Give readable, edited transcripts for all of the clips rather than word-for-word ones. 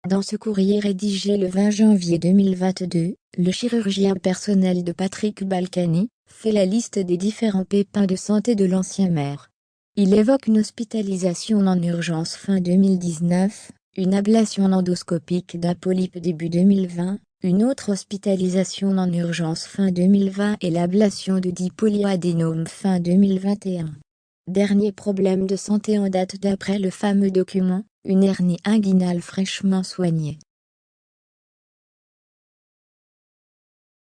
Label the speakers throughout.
Speaker 1: Dans ce courrier rédigé le 20 janvier 2022, le chirurgien personnel de Patrick Balkany fait la liste des différents pépins de santé de l'ancien maire. Il évoque une hospitalisation en urgence fin 2019, une ablation endoscopique d'un polype début 2020, une autre hospitalisation en urgence fin 2020 et l'ablation de 10 polyadénomes fin 2021. Dernier problème de santé en date d'après le fameux document, une hernie inguinale fraîchement soignée.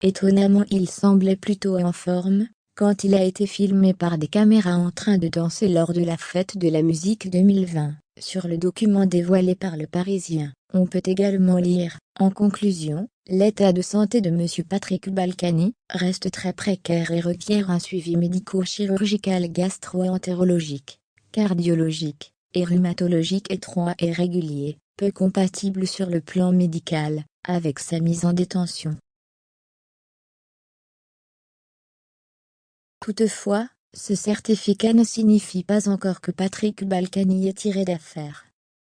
Speaker 1: Étonnamment, il semblait plutôt en forme, quand il a été filmé par des caméras en train de danser lors de la fête de la musique 2020. Sur le document dévoilé par Le Parisien, on peut également lire, en conclusion, l'état de santé de M. Patrick Balkany reste très précaire et requiert un suivi médico-chirurgical gastro-entérologique, cardiologique et rhumatologique étroit et régulier, peu compatible sur le plan médical, avec sa mise en détention. Toutefois, ce certificat ne signifie pas encore que Patrick Balkany est tiré d'affaire.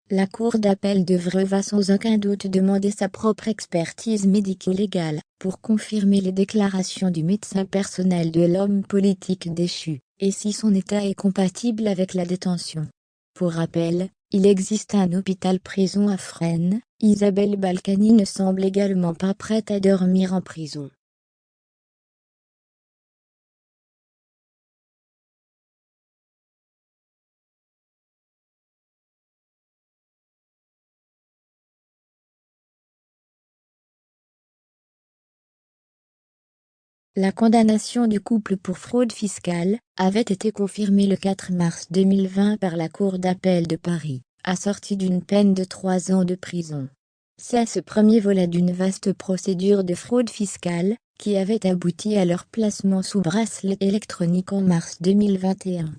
Speaker 1: La Cour d'appel devra sans aucun doute demander sa propre expertise médico-légale pour confirmer les déclarations du médecin personnel de l'homme politique déchu, et si son état est compatible avec la détention. Pour rappel, il existe un hôpital-prison à Fresnes. Isabelle Balkany ne semble également pas prête à dormir en prison. La condamnation du couple pour fraude fiscale avait été confirmée le 4 mars 2020 par la Cour d'appel de Paris, assortie d'une peine de 3 ans de prison. C'est ce premier volet d'une vaste procédure de fraude fiscale, qui avait abouti à leur placement sous bracelet électronique en mars 2021.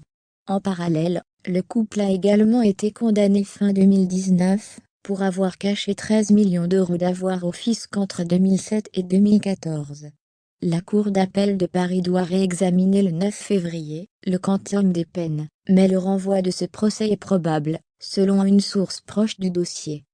Speaker 1: En parallèle, le couple a également été condamné fin 2019, pour avoir caché 13 millions d'euros d'avoirs au fisc entre 2007 et 2014. La Cour d'appel de Paris doit réexaminer le 9 février le quantum des peines, mais le renvoi de ce procès est probable, selon une source proche du dossier.